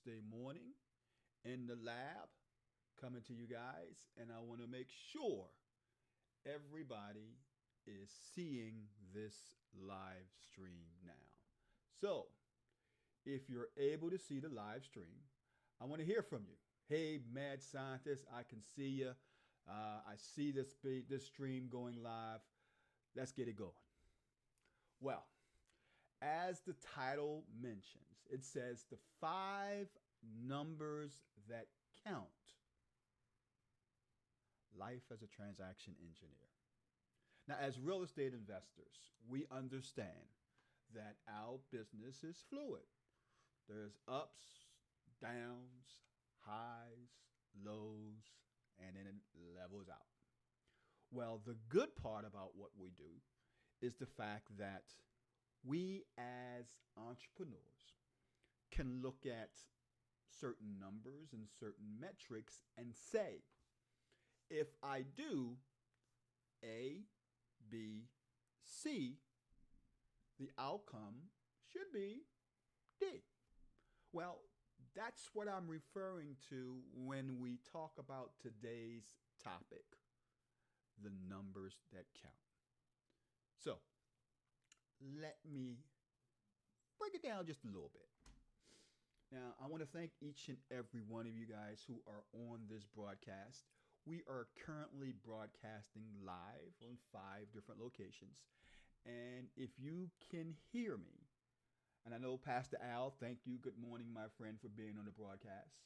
Thursday morning in the lab coming to you guys, and I want to make sure everybody is seeing this live stream now. So, if you're able to see the live stream, I want to hear from you. Hey, mad scientist, I can see you. I see this stream going live. Let's get it going. Well, as the title mentions, it says the five numbers that count. Life as a transaction engineer. Now, as real estate investors, we understand that our business is fluid. There's ups, downs, highs, lows, and then it levels out. Well, the good part about what we do is the fact that we as entrepreneurs can look at certain numbers and certain metrics and say, if I do A, B, C, the outcome should be D. Well, that's what I'm referring to when we talk about today's topic, the numbers that count. So, let me break it down just a little bit. Now, I want to thank each and every one of you guys who are on this broadcast. We are currently broadcasting live on 5 different locations. And if you can hear me, and I know Pastor Al, thank you. Good morning, my friend, for being on the broadcast.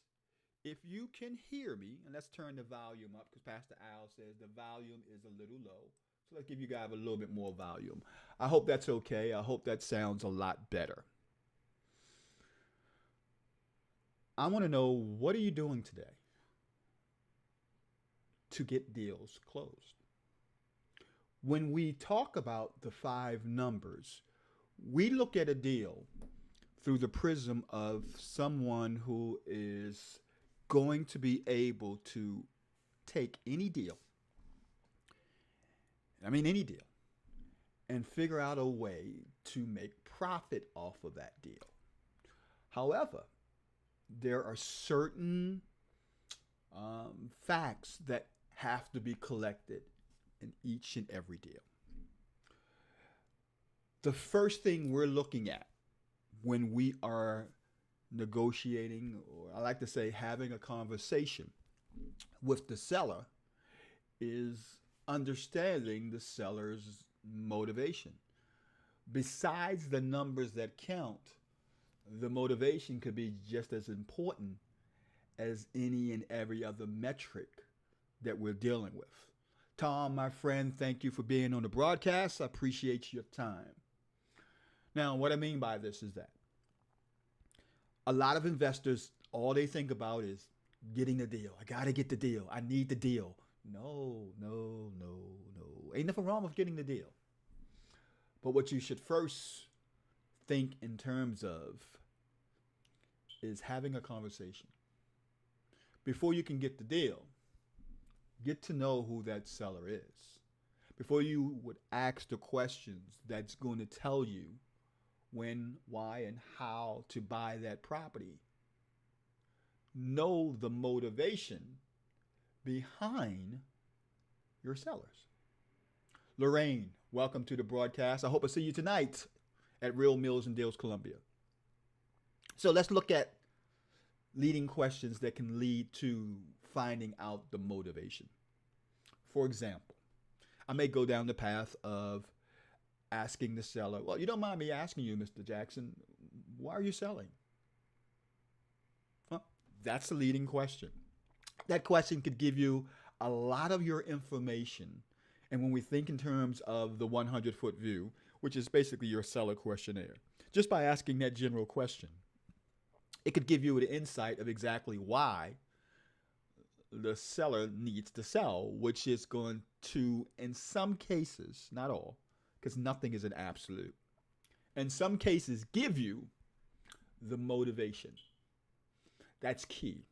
If you can hear me, and let's turn the volume up because Pastor Al says the volume is a little low. So let's give you guys a little bit more volume. I hope that's okay. I hope that sounds a lot better. I want to know, what are you doing today to get deals closed? When we talk about the 5 numbers, we look at a deal through the prism of someone who is going to be able to take any deal, any deal, and figure out a way to make profit off of that deal. However, there are certain facts that have to be collected in each and every deal. The first thing we're looking at when we are negotiating, or I like to say having a conversation with the seller, is understanding the seller's motivation. Besides the numbers that count, the motivation could be just as important as any and every other metric that we're dealing with. Tom, my friend, thank you for being on the broadcast. I appreciate your time. Now, what I mean by this is that a lot of investors, all they think about is getting the deal. I got to get the deal. I need the deal. No. Ain't nothing wrong with getting the deal. But what you should first think in terms of is having a conversation. Before you can get the deal, get to know who that seller is. Before you would ask the questions that's going to tell you when, why, and how to buy that property, know the motivation behind your sellers. Lorraine, welcome to the broadcast. I hope I see you tonight at Real Mills and Deals Columbia. So let's look at leading questions that can lead to finding out the motivation. For example, I may go down the path of asking the seller, well, you don't mind me asking you, Mr. Jackson, why are you selling? Well, that's a leading question. That question could give you a lot of your information. And when we think in terms of the 100-foot view, which is basically your seller questionnaire, just by asking that general question, it could give you an insight of exactly why the seller needs to sell, which is going to, in some cases, not all, because nothing is an absolute, in some cases, give you the motivation. That's key.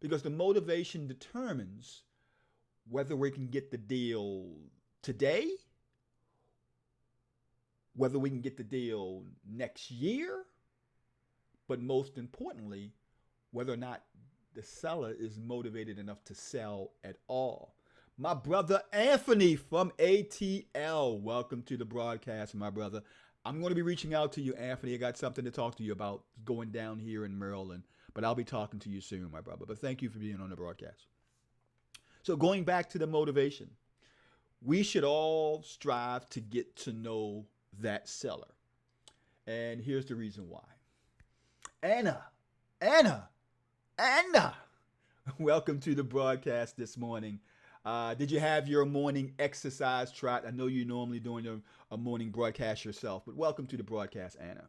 Because the motivation determines whether we can get the deal today, whether we can get the deal next year, but most importantly, whether or not the seller is motivated enough to sell at all. My brother Anthony from ATL, welcome to the broadcast, my brother. I'm going to be reaching out to you, Anthony. I got something to talk to you about going down here in Maryland, but I'll be talking to you soon, my brother. But thank you for being on the broadcast. So going back to the motivation, we should all strive to get to know that seller. And here's the reason why. Anna, welcome to the broadcast this morning. Did you have your morning exercise trot? I know you're normally doing a morning broadcast yourself, but welcome to the broadcast, Anna.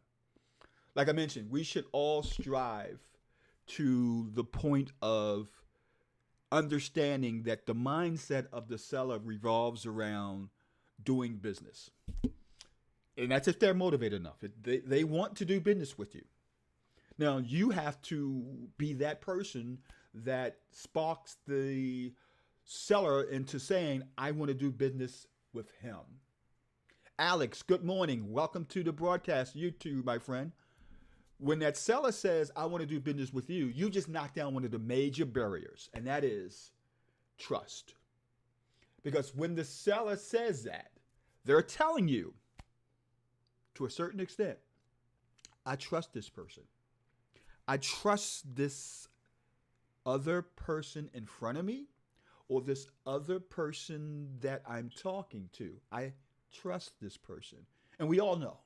Like I mentioned, we should all strive to the point of understanding that the mindset of the seller revolves around doing business. And that's if they're motivated enough. They want to do business with you. Now, you have to be that person that sparks the seller into saying, I want to do business with him. Alex, good morning. Welcome to the broadcast. You too, my friend. When that seller says, I want to do business with you, you just knock down one of the major barriers, and that is trust. Because when the seller says that, they're telling you, to a certain extent, I trust this person. I trust this other person in front of me or this other person that I'm talking to. I trust this person. And we all know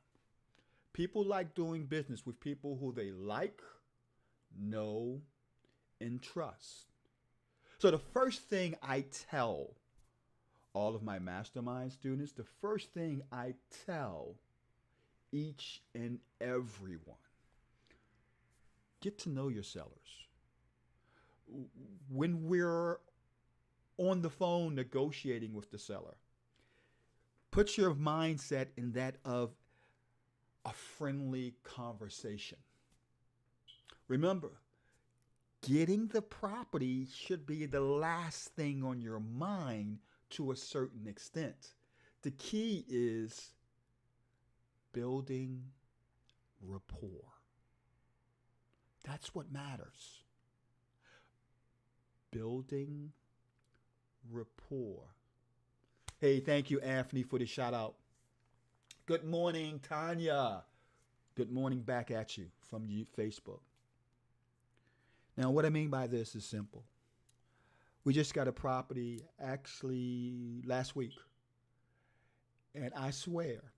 people like doing business with people who they like, know, and trust. So the first thing I tell all of my mastermind students, the first thing I tell each and every one, get to know your sellers. When we're on the phone negotiating with the seller, put your mindset in that of a friendly conversation. Remember, getting the property should be the last thing on your mind to a certain extent. The key is building rapport. That's what matters. Building rapport. Hey, thank you, Anthony, for the shout out. Good morning, Tanya. Good morning back at you from Facebook. Now, what I mean by this is simple. We just got a property actually last week. And I swear,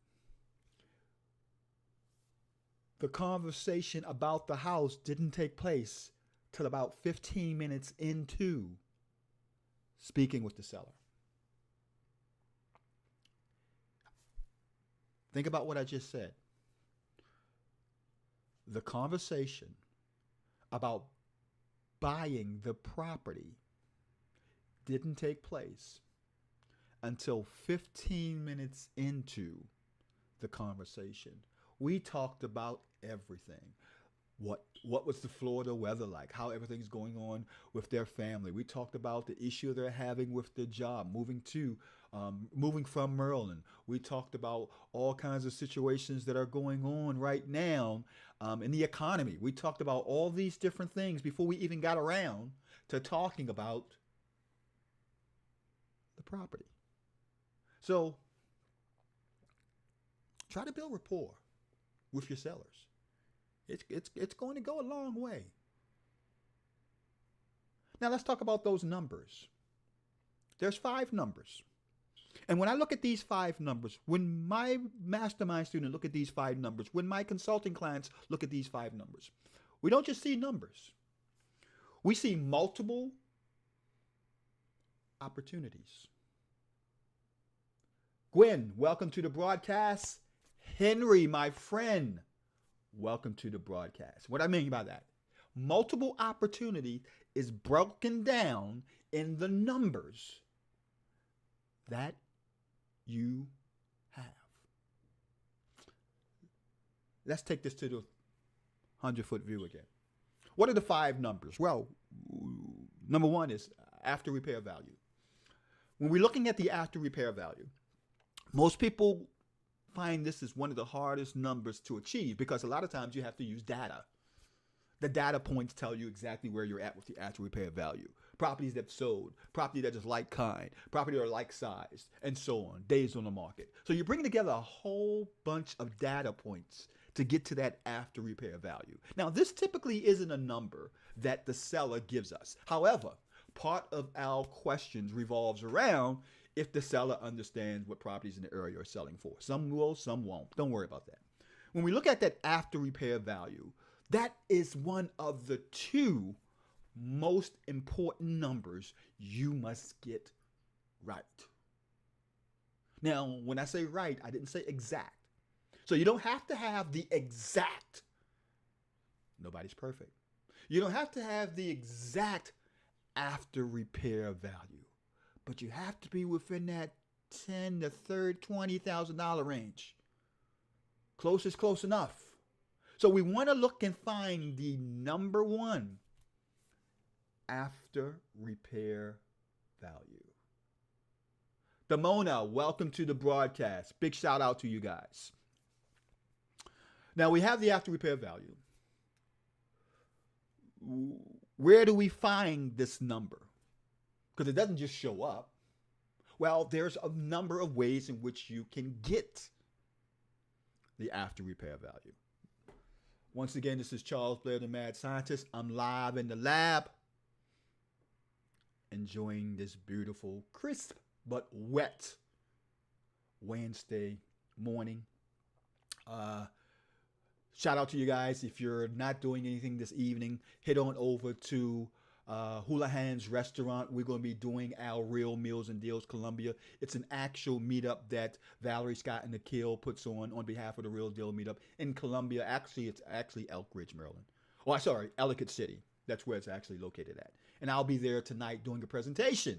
the conversation about the house didn't take place till about 15 minutes into speaking with the seller. Think about what I just said. The conversation about buying the property didn't take place until 15 minutes into the conversation. We talked about everything. What was the Florida weather like? How everything's going on with their family. We talked about the issue they're having with their job, moving from Maryland. We talked about all kinds of situations that are going on right now in the economy. We talked about all these different things before we even got around to talking about the property. So try to build rapport with your sellers. It's going to go a long way. Now let's talk about those numbers. There's 5 numbers. And when I look at these 5 numbers, when my mastermind students look at these 5 numbers, when my consulting clients look at these 5 numbers, we don't just see numbers. We see multiple opportunities. Gwen, welcome to the broadcast. Henry, my friend, welcome to the broadcast. What I mean by that, multiple opportunity is broken down in the numbers that you have. Let's take this to the 100-foot view again. What are the 5 numbers? Well, number 1 is after repair value. When we're looking at the after repair value, most people find this is one of the hardest numbers to achieve because a lot of times you have to use data. The data points tell you exactly where you're at with the after repair value. Properties that sold, property that is like kind, property that are like size, and so on, days on the market. So you're bringing together a whole bunch of data points to get to that after repair value. Now, this typically isn't a number that the seller gives us. However, part of our questions revolves around if the seller understands what properties in the area are selling for. Some will, some won't. Don't worry about that. When we look at that after repair value, that is one of the two most important numbers you must get right. Now, when I say right, I didn't say exact. So you don't have to have the exact. Nobody's perfect. You don't have to have the exact after repair value, but you have to be within that $10,000 to $20,000 range. Close is close enough. So we want to look and find the number one after repair value. Damona, welcome to the broadcast. Big shout out to you guys. Now we have the after repair value. Where do we find this number? Because it doesn't just show up. Well, there's a number of ways in which you can get the after repair value. Once again, this is Charles Blair, the Mad Scientist. I'm live in the lab, enjoying this beautiful, crisp but wet Wednesday morning. Shout out to you guys. If you're not doing anything this evening, head on over to Houlihan's Restaurant. We're going to be doing our Real Meals and Deals Columbia. It's an actual meetup that Valerie Scott and Nikhil puts on behalf of the Real Deal Meetup in Columbia. Actually, it's actually Elk Ridge, Maryland. Oh, sorry, Ellicott City. That's where it's actually located at. And I'll be there tonight doing a presentation.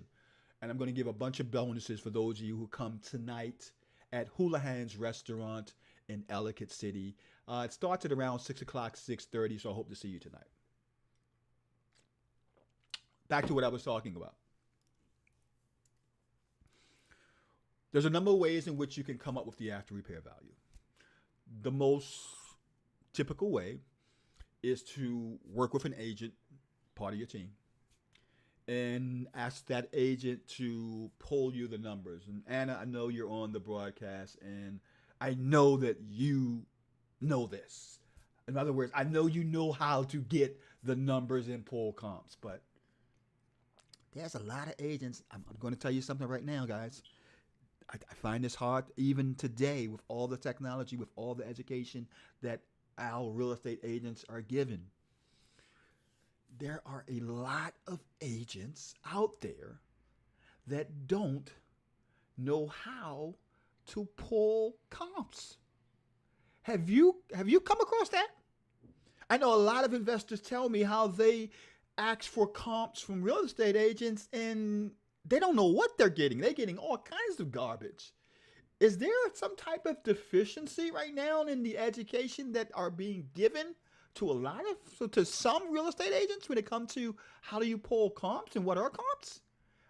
And I'm going to give a bunch of bonuses for those of you who come tonight at Houlihan's Restaurant in Ellicott City. It starts at around 6 o'clock, 6:30, so I hope to see you tonight. Back to what I was talking about. There's a number of ways in which you can come up with the after repair value. The most typical way is to work with an agent, part of your team, and ask that agent to pull you the numbers. And Anna, I know you're on the broadcast, and I know that you know this. In other words, I know you know how to get the numbers and pull comps, but there's a lot of agents. I'm going to tell you something right now, guys. I find this hard even today with all the technology, with all the education that our real estate agents are given. There are a lot of agents out there that don't know how to pull comps. Have you come across that? I know a lot of investors tell me how they ask for comps from real estate agents and they don't know what they're getting. They're getting all kinds of garbage. Is there some type of deficiency right now in the education that are being given to some real estate agents when it comes to how do you pull comps and what are comps?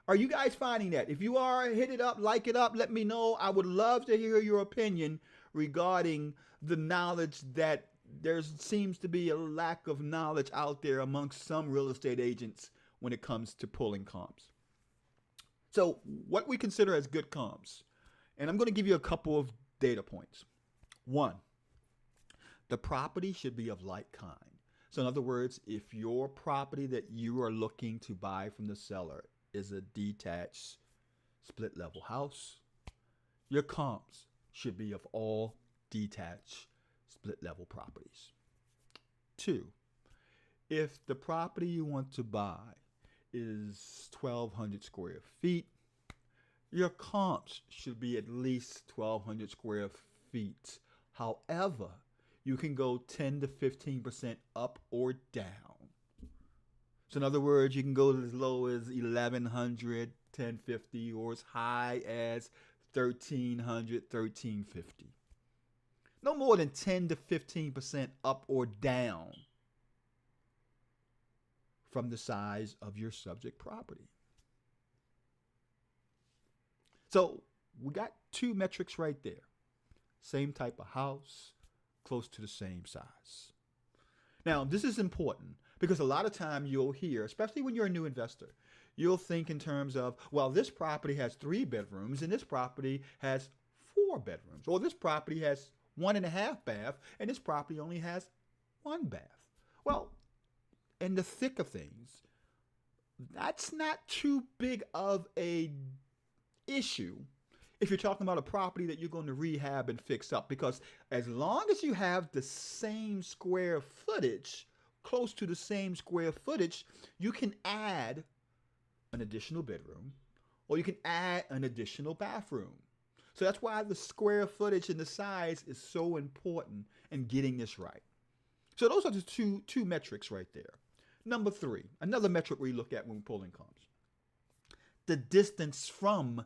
Are you guys finding that? If you are, hit it up, like it up, let me know. I would love to hear your opinion regarding the knowledge that there seems to be a lack of knowledge out there amongst some real estate agents when it comes to pulling comps. So what we consider as good comps, and I'm going to give you a couple of data points. One, the property should be of like kind. So in other words, if your property that you are looking to buy from the seller is a detached split level house, your comps should be of all detached split level properties. Two, if the property you want to buy is 1,200 square feet, your comps should be at least 1,200 square feet. However, you can go 10 to 15% up or down. So in other words, you can go as low as 1,100, 1,050, or as high as 1,300, 1,350. No more than 10 to 15% up or down from the size of your subject property. So we got two metrics right there. Same type of house, close to the same size. Now, this is important because a lot of time you'll hear, especially when you're a new investor, you'll think in terms of, well, this property has 3 bedrooms and this property has 4 bedrooms, or this property has 1.5 baths and this property only has 1 bath. Well, in the thick of things, that's not too big of a issue if you're talking about a property that you're going to rehab and fix up, because as long as you have the same square footage, close to the same square footage, you can add an additional bedroom or you can add an additional bathroom. So that's why the square footage and the size is so important in getting this right. So those are the two metrics right there. Number 3, another metric we look at when pulling comps: the distance from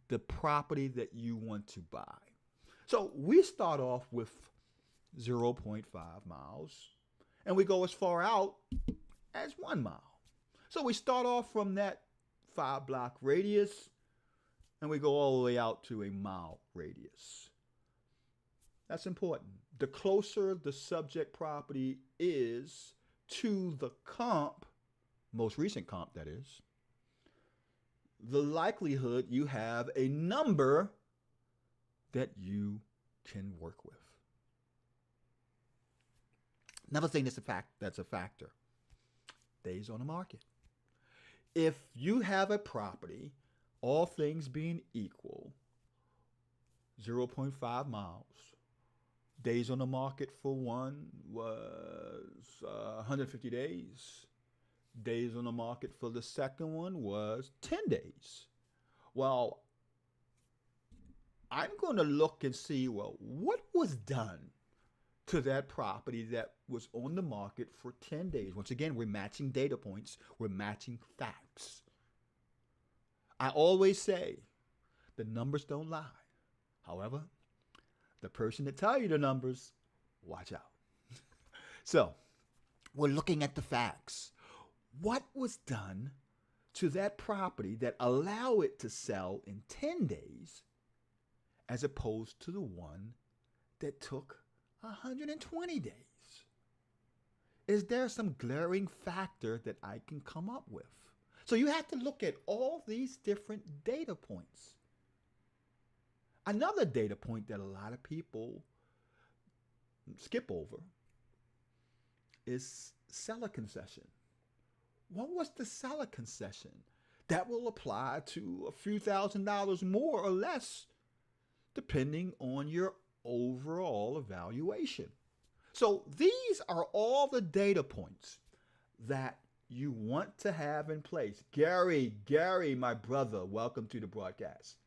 the property that you want to buy. So we start off with 0.5 miles and we go as far out as 1 mile. So we start off from that 5-block radius and we go all the way out to a mile radius. That's important. The closer the subject property is to the comp, most recent comp that is, the likelihood you have a number that you can work with. Another thing that's a factor: days on the market. If you have a property, all things being equal, 0.5 miles, days on the market for one was 150 days. Days on the market for the second one was 10 days. Well, I'm going to look and see, well, what was done to that property that was on the market for 10 days? Once again, we're matching data points. We're matching facts. I always say the numbers don't lie. However, the person that tell you the numbers, watch out. So we're looking at the facts. What was done to that property that allow it to sell in 10 days as opposed to the one that took 120 days? Is there some glaring factor that I can come up with? So you have to look at all these different data points. Another data point that a lot of people skip over is seller concession. What was the seller concession? That will apply to a few $1,000s more or less, depending on your overall evaluation. So these are all the data points that you want to have in place. Gary, my brother, welcome to the broadcast.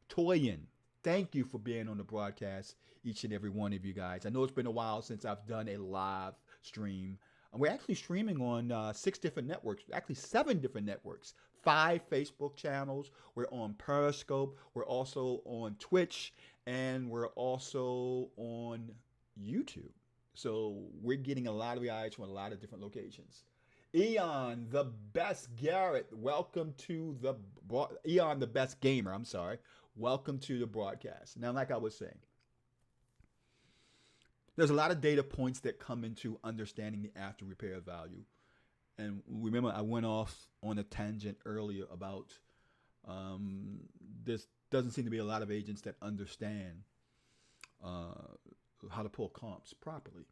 Toyin, thank you for being on the broadcast, each and every one of you guys. I know it's been a while since I've done a live stream. And we're actually streaming on 6 different networks, actually 7 different networks, 5 Facebook channels. We're on Periscope. We're also on Twitch, and we're also on YouTube. So we're getting a lot of eyes from a lot of different locations. Eon, the best Garrett, welcome to the Eon, the best gamer. I'm sorry. Welcome to the broadcast. Now, like I was saying, there's a lot of data points that come into understanding the after repair value. And remember, I went off on a tangent earlier about this doesn't seem to be a lot of agents that understand how to pull comps properly.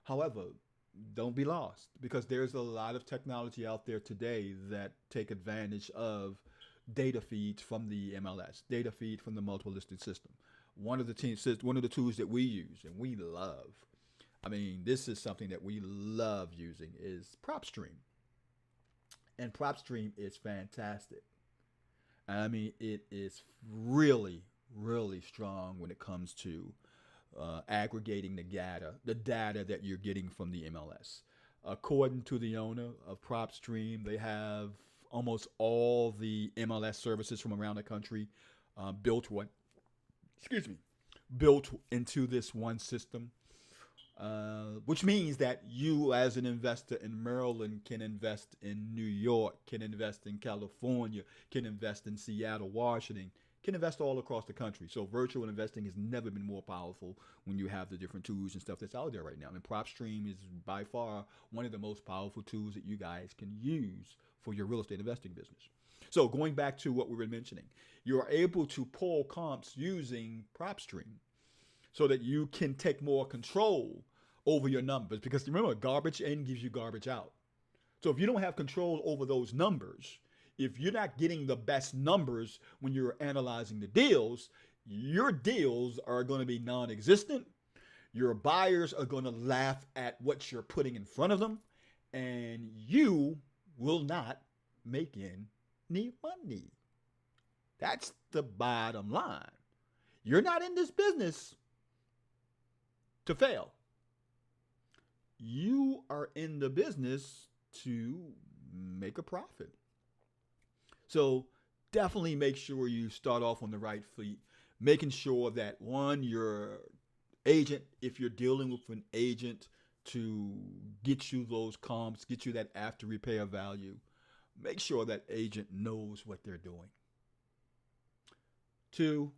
However, don't be lost, because there's a lot of technology out there today that take advantage of data feeds from the MLS, data feed from the multiple listed system. One of the tools that we use and we love, I mean, this is something that we love using, is PropStream. And PropStream is fantastic. I mean, it is really, really strong when it comes to aggregating the data that you're getting from the MLS. According to the owner of PropStream, they have almost all the MLS services from around the country built into this one system, which means that you as an investor in Maryland can invest in New York, can invest in California, can invest in Seattle, Washington, can invest all across the country. So virtual investing has never been more powerful when you have the different tools and stuff that's out there right now. And PropStream is by far one of the most powerful tools that you guys can use for your real estate investing business. So going back to what we were mentioning, you are able to pull comps using PropStream so that you can take more control over your numbers. Because remember, garbage in gives you garbage out. So if you don't have control over those numbers, if you're not getting the best numbers when you're analyzing the deals, your deals are going to be non-existent. Your buyers are going to laugh at what you're putting in front of them, and you will not make any money. That's the bottom line. You're not in this business to fail. You are in the business to make a profit. So definitely make sure you start off on the right feet, making sure that one, your agent, if you're dealing with an agent to get you those comps, get you that after repair value, make sure that agent knows what they're doing. Two,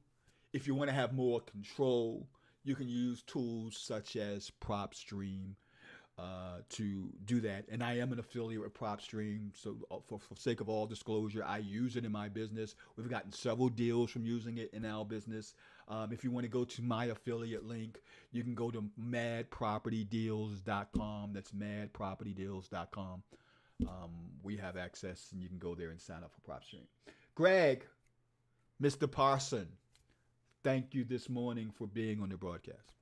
if you want to have more control, you can use tools such as PropStream to do that. And I am an affiliate with PropStream, so for sake of all disclosure, I use it in my business. We've gotten several deals from using it in our business. If you want to go to my affiliate link, you can go to madpropertydeals.com. That's madpropertydeals.com. We have access, and you can go there and sign up for PropStream. Greg, Mr. Parson, thank you this morning for being on the broadcast.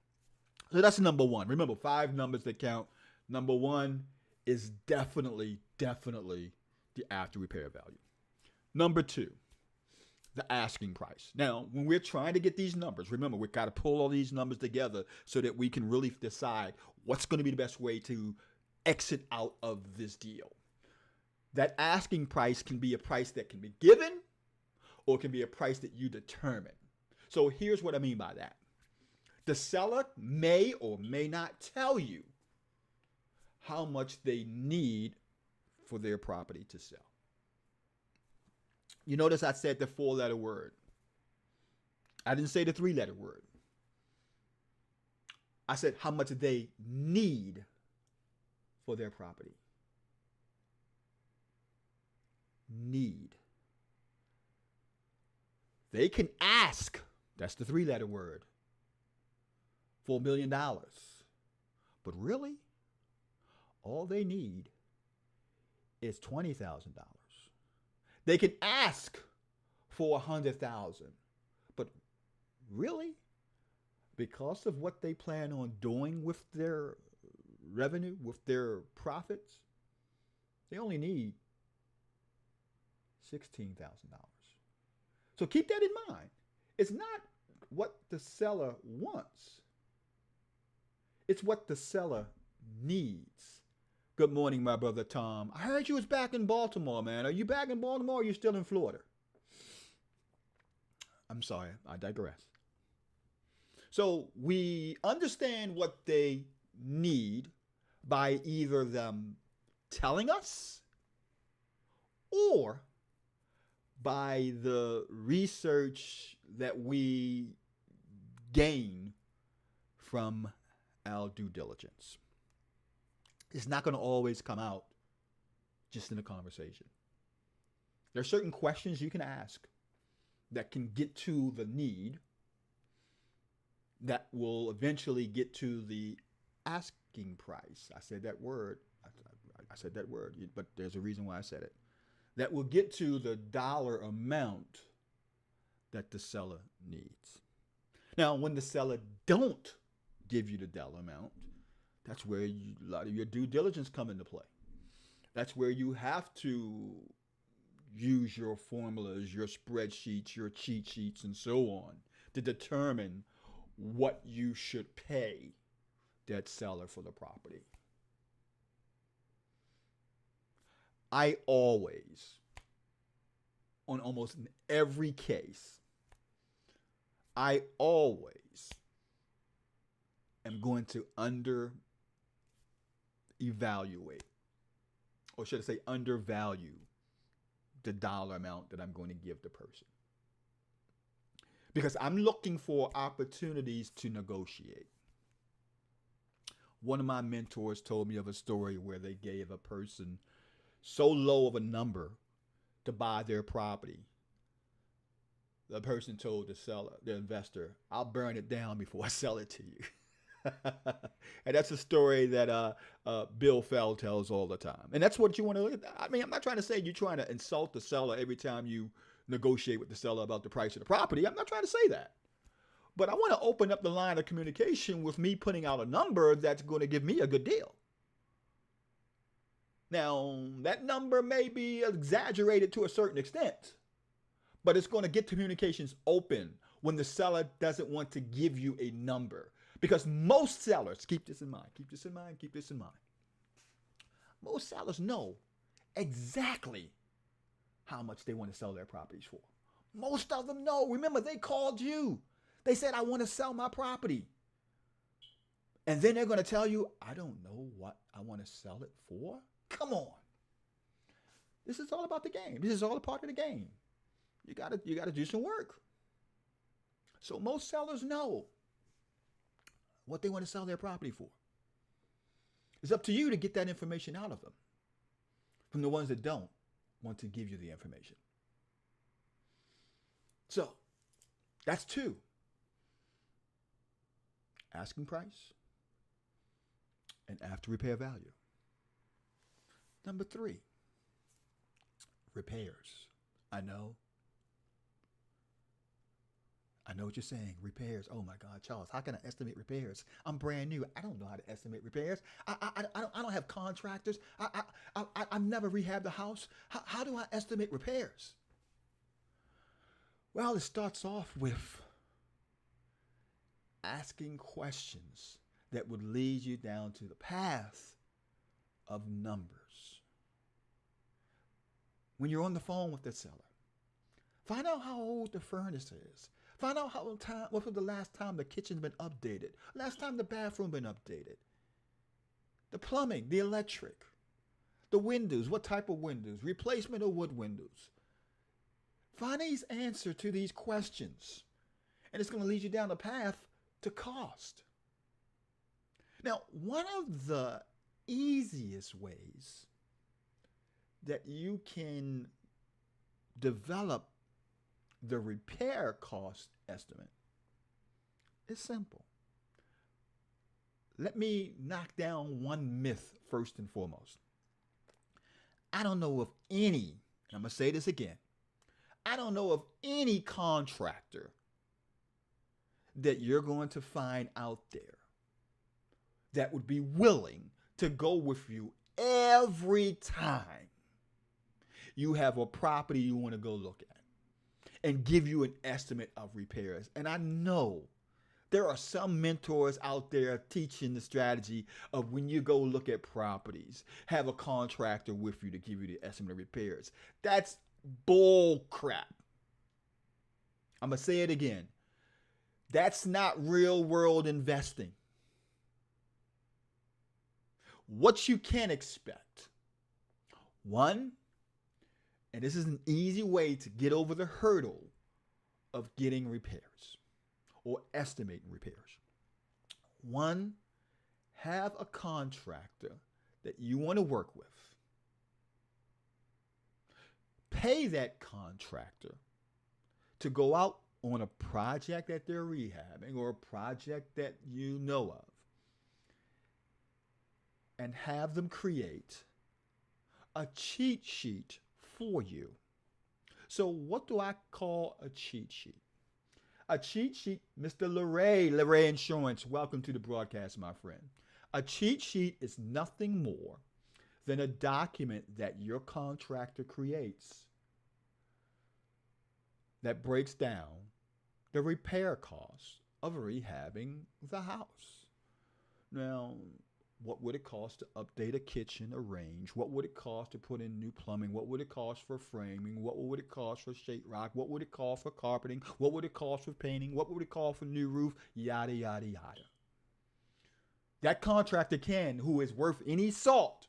So that's number one. Remember, 5 numbers that count. Number one is definitely the after repair value. Number 2, the asking price. Now, when we're trying to get these numbers, remember, we've got to pull all these numbers together so that we can really decide what's going to be the best way to exit out of this deal. That asking price can be a price that can be given, or it can be a price that you determine. So here's what I mean by that. The seller may or may not tell you how much they need for their property to sell. You notice I said the 4-letter word. I didn't say the 3-letter word. I said how much they need for their property. Need. They can ask, that's the 3-letter word, for $1 million. But really, all they need is $20,000. They can ask for $100,000. But really, because of what they plan on doing with their revenue, with their profits, they only need $16,000. So keep that in mind. It's not what the seller wants. It's what the seller needs. Good morning, my brother Tom. I heard you was back in Baltimore, man. Are you back in Baltimore, or are you still in Florida? I'm sorry, I digress. So we understand what they need by either them telling us or by the research that we gain from our due diligence. It's not going to always come out just in a conversation. There are certain questions you can ask that can get to the need that will eventually get to the asking price. I said that word. I said that word, but there's a reason why I said it. That will get to the dollar amount that the seller needs. Now, when the seller don't give you the dollar amount, that's where a lot of your due diligence come into play. That's where you have to use your formulas, your spreadsheets, your cheat sheets, and so on to determine what you should pay that seller for the property. I always, on almost every case, I always am going to evaluate, or should I say undervalue, the dollar amount that I'm going to give the person. because I'm looking for opportunities to negotiate. One of my mentors told me of a story where they gave a person so low of a number to buy their property. The person told the seller, the investor, I'll burn it down before I sell it to you. And that's a story that Bill Fell tells all the time. And that's what you want to look at. I mean, I'm not trying to say you're trying to insult the seller every time you negotiate with the seller about the price of the property. I'm not trying to say that. But I want to open up the line of communication with me putting out a number that's going to give me a good deal. Now, that number may be exaggerated to a certain extent, but it's going to get communications open when the seller doesn't want to give you a number. Because most sellers, keep this in mind, keep this in mind, keep this in mind. Most sellers know exactly how much they want to sell their properties for. Most of them know. Remember, they called you. They said, I want to sell my property. And then they're going to tell you, I don't know what I want to sell it for. Come on. This is all about the game. This is all a part of the game. You gotta do some work. So most sellers know what they want to sell their property for. It's up to you to get that information out of them from the ones that don't want to give you the information. So that's 2. Asking price and after repair value. Number 3, repairs. I know what you're saying. Repairs. Oh my God, Charles, how can I estimate repairs? I'm brand new. I don't know how to estimate repairs. I don't have contractors. I've never rehabbed a house. How do I estimate repairs? Well, it starts off with asking questions that would lead you down to the path of numbers. When you're on the phone with the seller, find out how old the furnace is. Find out what was the last time the kitchen's been updated. Last time the bathroom been updated. The plumbing, the electric, the windows, what type of windows, replacement of wood windows. Find these answers to these questions, and it's going to lead you down the path to cost. Now, one of the easiest ways that you can develop the repair cost estimate is simple. Let me knock down one myth first and foremost. I don't know of any, and I'm going to say this again, I don't know of any contractor that you're going to find out there that would be willing to go with you every time you have a property you want to go look at and give you an estimate of repairs. And I know there are some mentors out there teaching the strategy of when you go look at properties, have a contractor with you to give you the estimate of repairs. That's bull crap. I'm going to say it again. That's not real world investing. What you can expect. One, and this is an easy way to get over the hurdle of getting repairs or estimating repairs. One, have a contractor that you want to work with. Pay that contractor to go out on a project that they're rehabbing or a project that you know of, and have them create a cheat sheet for you. So what do I call a cheat sheet? A cheat sheet, Mr. Leray Insurance, welcome to the broadcast, my friend. A cheat sheet is nothing more than a document that your contractor creates that breaks down the repair costs of rehabbing the house. Now, what would it cost to update a kitchen, a range? What would it cost to put in new plumbing? What would it cost for framing? What would it cost for sheetrock? What would it cost for carpeting? What would it cost for painting? What would it cost for new roof? Yada, yada, yada. That contractor who is worth any salt,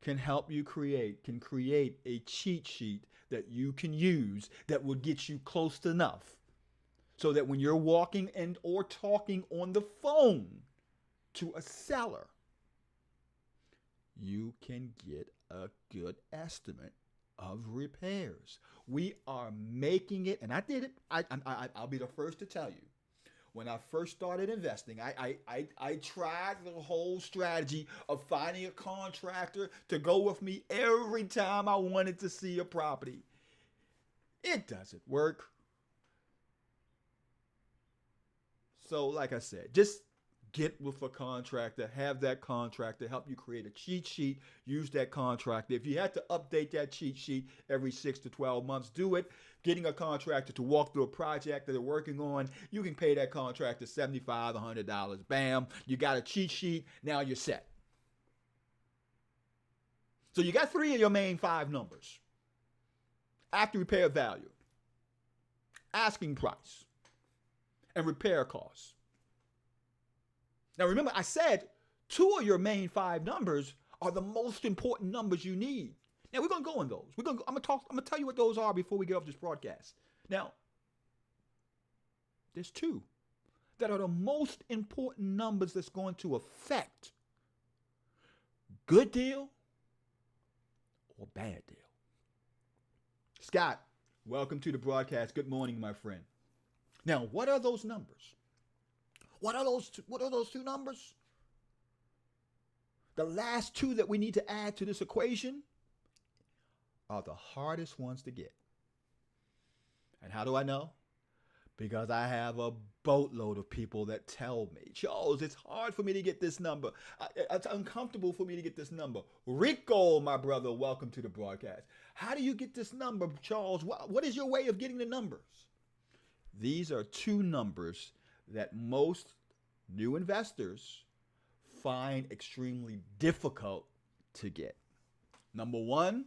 can create a cheat sheet that you can use that will get you close enough so that when you're walking and or talking on the phone to a seller, you can get a good estimate of repairs. We are making it, and I did it. I'll be the first to tell you. When I first started investing, I tried the whole strategy of finding a contractor to go with me every time I wanted to see a property. It doesn't work. So, like I said, just get with a contractor, have that contractor help you create a cheat sheet, use that contractor. If you had to update that cheat sheet every 6 to 12 months, do it. Getting a contractor to walk through a project that they're working on, you can pay that contractor $75, $100. Bam, you got a cheat sheet, now you're set. So you got 3 of your main 5 numbers. After repair value, asking price, and repair costs. Now remember, I said 2 of your main 5 numbers are the most important numbers you need. Now we're gonna go on those. I'm gonna tell you what those are before we get off this broadcast. Now, there's 2 that are the most important numbers that's going to affect good deal or bad deal. Scott, welcome to the broadcast. Good morning, my friend. Now, what are those numbers? What are those 2 numbers? The last 2 that we need to add to this equation are the hardest ones to get. And how do I know? Because I have a boatload of people that tell me, Charles, it's hard for me to get this number. It's uncomfortable for me to get this number. Rico, my brother, welcome to the broadcast. How do you get this number, Charles? What is your way of getting the numbers? These are 2 numbers that most new investors find extremely difficult to get. Number 1,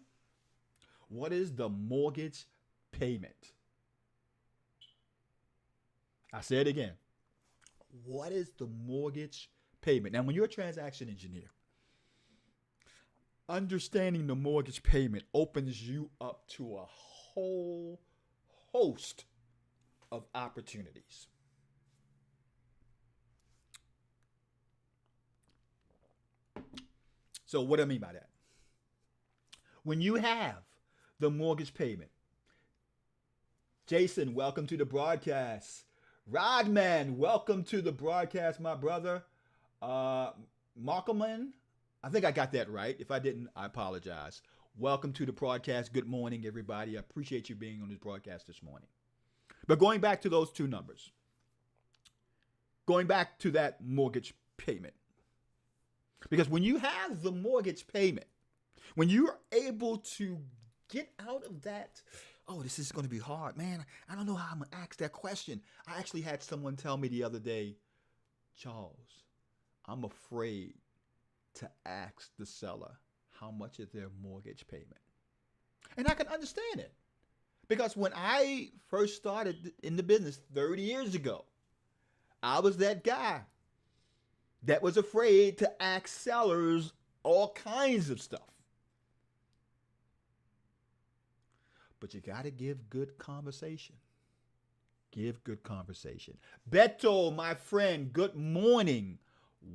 what is the mortgage payment? I say it again. What is the mortgage payment? Now, when you're a transaction engineer, understanding the mortgage payment opens you up to a whole host of opportunities. So what do I mean by that? When you have the mortgage payment, Jason, welcome to the broadcast. Rodman, welcome to the broadcast, my brother. Markleman, I think I got that right. If I didn't, I apologize. Welcome to the broadcast. Good morning, everybody. I appreciate you being on this broadcast this morning. But going back to those 2 numbers, going back to that mortgage payment, because when you have the mortgage payment, when you're able to get out of that, oh, this is going to be hard, man. I don't know how I'm going to ask that question. I actually had someone tell me the other day, Charles, I'm afraid to ask the seller how much is their mortgage payment. And I can understand it. Because when I first started in the business 30 years ago, I was that guy that was afraid to ask sellers all kinds of stuff. But you got to give good conversation. Give good conversation. Beto, my friend, good morning.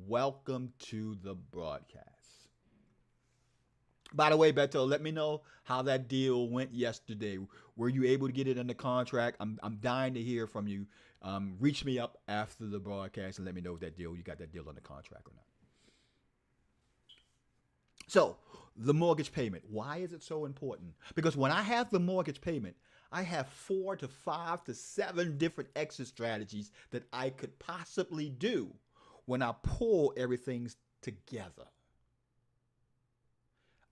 Welcome to the broadcast. By the way, Beto, let me know how that deal went yesterday. Were you able to get it under contract? I'm dying to hear from you. Reach me up after the broadcast and let me know if you got that deal under contract or not. So, the mortgage payment. Why is it so important? Because when I have the mortgage payment, I have 4 to 5 to 7 different exit strategies that I could possibly do when I pull everything together.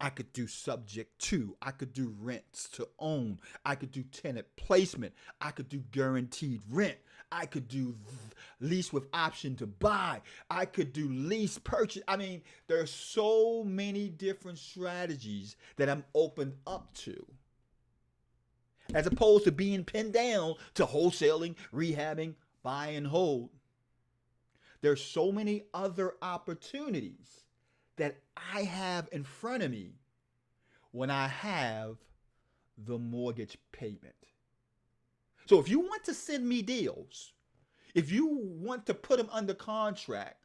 I could do subject to, I could do rents to own, I could do tenant placement, I could do guaranteed rent, I could do lease with option to buy, I could do lease purchase. I mean, there's so many different strategies that I'm opened up to, as opposed to being pinned down to wholesaling, rehabbing, buy and hold. There's so many other opportunities that I have in front of me when I have the mortgage payment. So if you want to send me deals, if you want to put them under contract,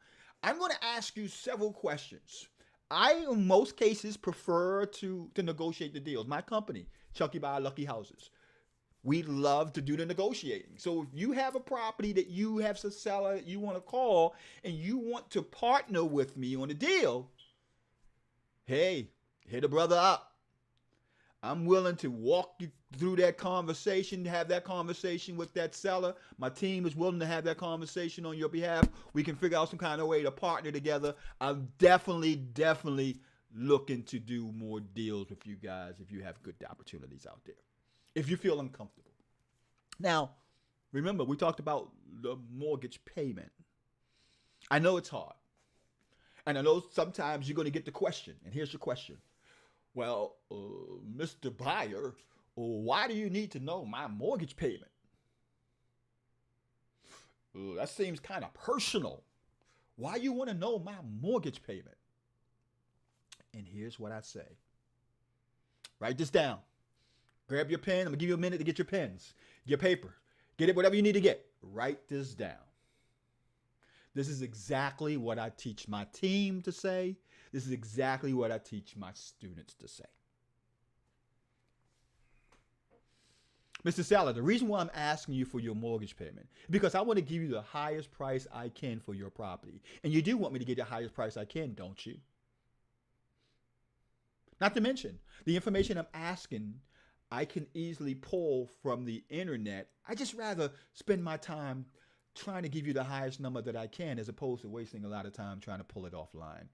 I'm going to ask you several questions. I, in most cases, prefer to negotiate the deals. My company, Chucky by Lucky Houses, we love to do the negotiating. So if you have a property that you have a seller that you want to call and you want to partner with me on a deal, hey, hit a brother up. I'm willing to walk you through that conversation, have that conversation with that seller. My team is willing to have that conversation on your behalf. We can figure out some kind of way to partner together. I'm definitely looking to do more deals with you guys if you have good opportunities out there, if you feel uncomfortable. Now, remember, we talked about the mortgage payment. I know it's hard. And I know sometimes you're going to get the question, and here's your question. Well, Mr. Buyer, why do you need to know my mortgage payment? That seems kind of personal. Why you want to know my mortgage payment? And here's what I say. Write this down. Grab your pen. I'm going to give you a minute to get your pens, your paper. Get it, whatever you need to get. Write this down. This is exactly what I teach my team to say. This is exactly what I teach my students to say. Mr. Seller, the reason why I'm asking you for your mortgage payment is because I want to give you the highest price I can for your property. And you do want me to get the highest price I can, don't you? Not to mention, the information I'm asking, I can easily pull from the internet. I just rather spend my time trying to give you the highest number that I can as opposed to wasting a lot of time trying to pull it offline.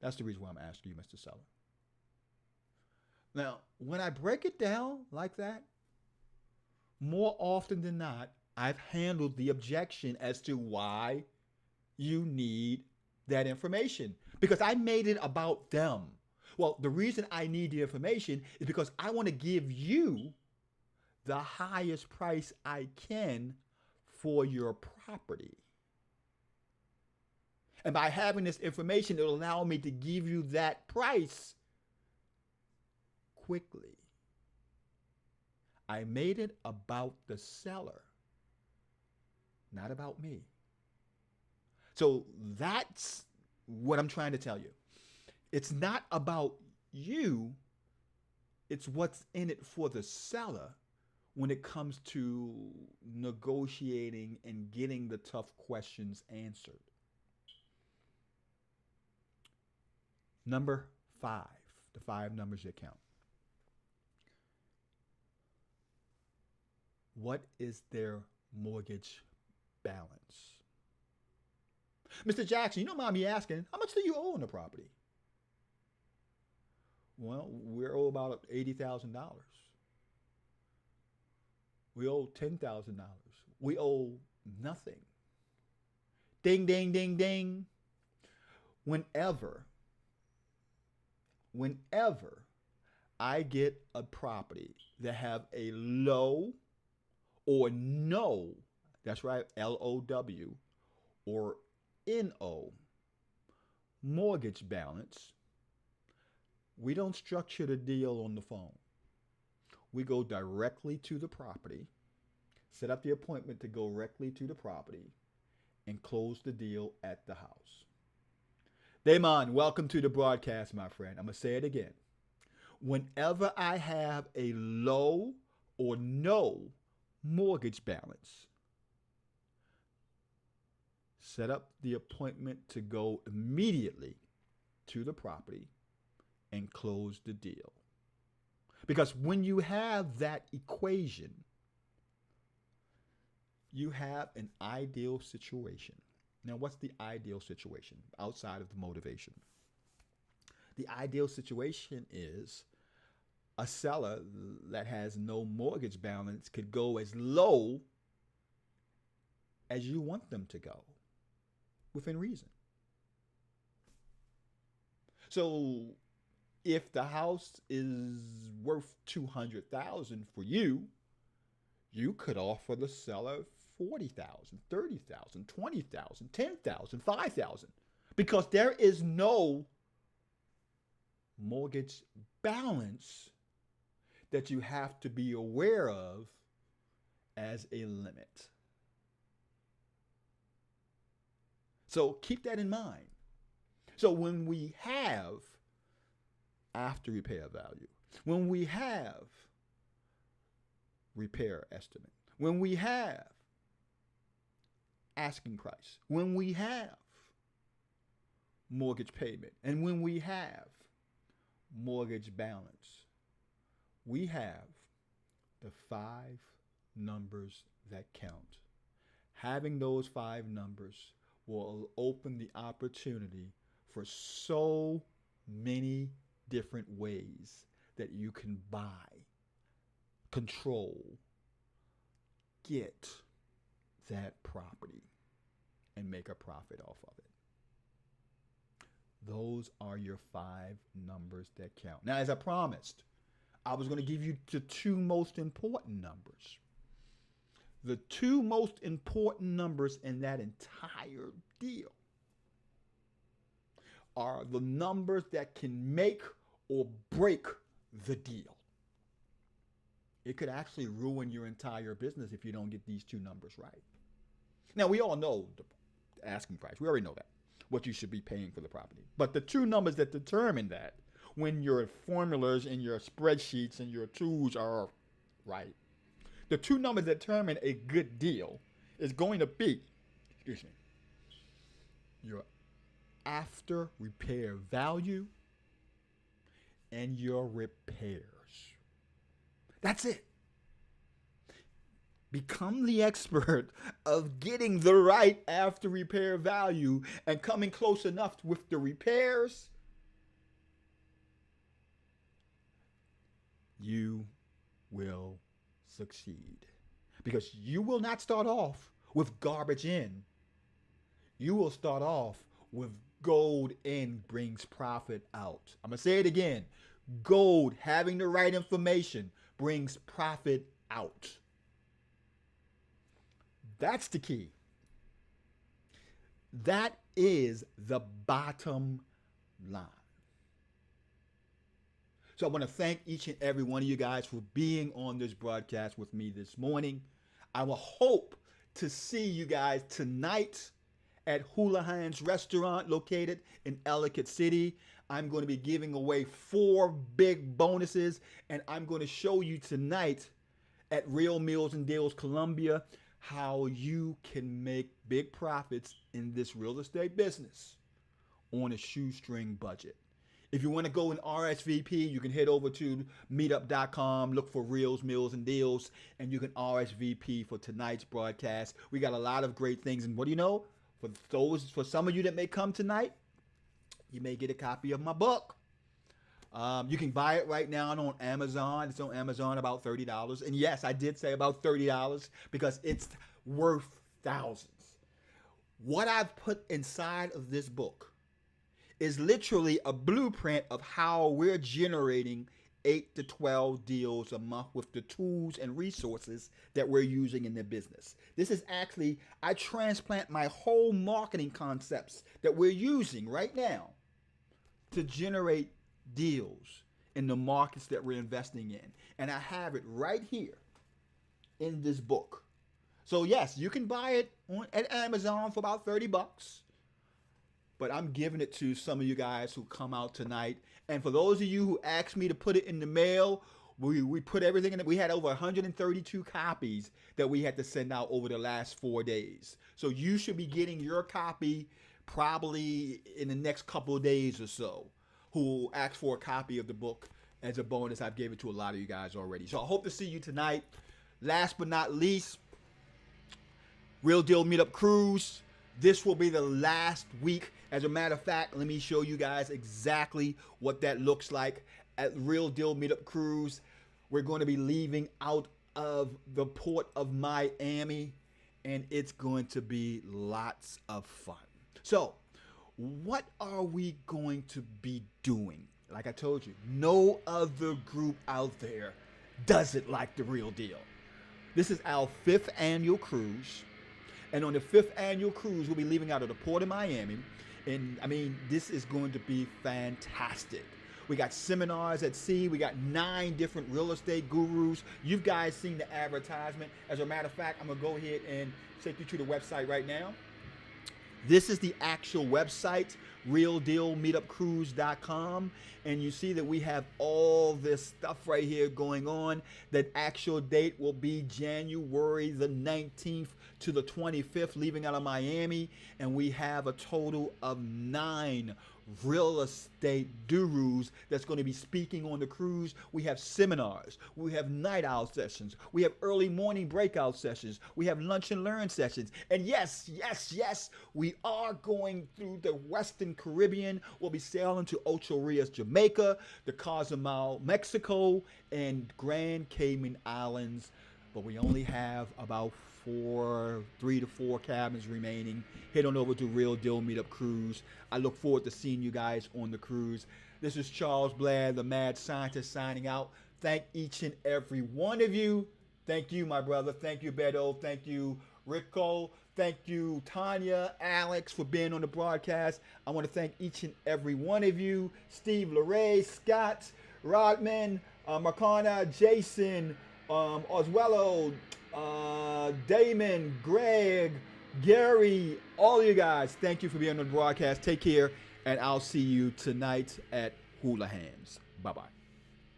That's the reason why I'm asking you, Mr. Seller. Now, when I break it down like that, more often than not, I've handled the objection as to why you need that information. Because I made it about them. Well, the reason I need the information is because I want to give you the highest price I can for your property. And by having this information, it'll allow me to give you that price quickly. I made it about the seller, not about me. So that's what I'm trying to tell you. It's not about you. It's what's in it for the seller when it comes to negotiating and getting the tough questions answered. Number 5, the 5 numbers that count. What is their mortgage balance? Mr. Jackson, you don't mind me asking, how much do you owe on the property? Well, we owe about $80,000. We owe $10,000. We owe nothing. Ding, ding, ding, ding. Whenever I get a property that have a low or no, that's right, LOW or NO mortgage balance, we don't structure the deal on the phone. We go directly to the property, set up the appointment to go directly to the property, and close the deal at the house. Damon, welcome to the broadcast, my friend. I'm going to say it again. Whenever I have a low or no mortgage balance, set up the appointment to go immediately to the property and close the deal. Because when you have that equation, you have an ideal situation. Now, what's the ideal situation outside of the motivation? The ideal situation is a seller that has no mortgage balance could go as low as you want them to go within reason. So if the house is worth $200,000 for you, you could offer the seller $40,000, $30,000, $20,000, $10,000, $5,000, because there is no mortgage balance that you have to be aware of as a limit. So keep that in mind. So when we have after repair value, when we have repair estimate, when we have asking price, when we have mortgage payment, and when we have mortgage balance, we have the 5 numbers that count. Having those 5 numbers will open the opportunity for so many different ways that you can buy, control, get that property and make a profit off of it. Those are your 5 numbers that count. Now, as I promised, I was going to give you the 2 most important numbers. The 2 most important numbers in that entire deal are the numbers that can make or break the deal. It could actually ruin your entire business if you don't get these 2 numbers right. Now, we all know the asking price. We already know that, what you should be paying for the property. But the 2 numbers that determine that, when your formulas and your spreadsheets and your tools are right, the 2 numbers that determine a good deal is going to be, your after repair value and your repairs. That's it. Become the expert of getting the right after repair value and coming close enough with the repairs. You will succeed, because you will not start off with garbage in. You will start off with gold in brings profit out. I'm going to say it again. Gold, having the right information, brings profit out. That's the key. That is the bottom line. So I want to thank each and every one of you guys for being on this broadcast with me this morning. I will hope to see you guys tonight at Houlihan's Restaurant located in Ellicott City. I'm going to be giving away 4 big bonuses, and I'm going to show you tonight at Real Meals and Deals Columbia how you can make big profits in this real estate business on a shoestring budget. If you want to go and RSVP, you can head over to meetup.com, look for Reels, Meals, and Deals, and you can RSVP for tonight's broadcast. We got a lot of great things, and what do you know? For some of you that may come tonight, you may get a copy of my book. You can buy it right now on Amazon. It's on Amazon about $30. And yes, I did say about $30 because it's worth thousands. What I've put inside of this book is literally a blueprint of how we're generating 8 to 12 deals a month with the tools and resources that we're using in the business. This is actually, I transplant my whole marketing concepts that we're using right now to generate deals in the markets that we're investing in. And I have it right here in this book. So yes, you can buy it at Amazon for about $30. But I'm giving it to some of you guys who come out tonight. And for those of you who asked me to put it in the mail, we put everything in it. We had over 132 copies that we had to send out over the last 4 days. So you should be getting your copy probably in the next couple of days or so, who asked for a copy of the book as a bonus. I've gave it to a lot of you guys already. So I hope to see you tonight. Last but not least, Real Deal Meetup Cruise. This will be the last week. As a matter of fact, let me show you guys exactly what that looks like at Real Deal Meetup Cruise. We're going to be leaving out of the port of Miami, and it's going to be lots of fun. So, what are we going to be doing? Like I told you, no other group out there does it like the Real Deal. This is our 5th annual cruise. And on the 5th annual cruise, we'll be leaving out of the port of Miami. And I mean, this is going to be fantastic. We got seminars at sea. We got 9 different real estate gurus. You guys seen the advertisement. As a matter of fact, I'm going to go ahead and take you to the website right now. This is the actual website, realdealmeetupcruise.com. And you see that we have all this stuff right here going on. That actual date will be January the 19th to the 25th, leaving out of Miami. And we have a total of 9 real estate gurus that's going to be speaking on the cruise. We have seminars, we have night owl sessions, we have early morning breakout sessions, we have lunch and learn sessions, and yes, we are going through the Western Caribbean. We'll be sailing to Ocho Rios, Jamaica, the Cozumel, Mexico, and Grand Cayman Islands, but we only have about 3 to 4 cabins remaining. Head on over to Real Deal Meetup Cruise. I look forward to seeing you guys on the cruise. This is Charles Blair, the Mad Scientist, signing out. Thank each and every one of you. Thank you, my brother. Thank you, Beto. Thank you, Rico. Thank you, Tanya, Alex, for being on the broadcast. I want to thank each and every one of you. Steve Larray, Scott, Rodman, Marcana, Jason, Oswello, Damon, Greg, Gary, all of you guys, thank you for being on the broadcast. Take care, and I'll see you tonight at Hula Hands. Bye-bye.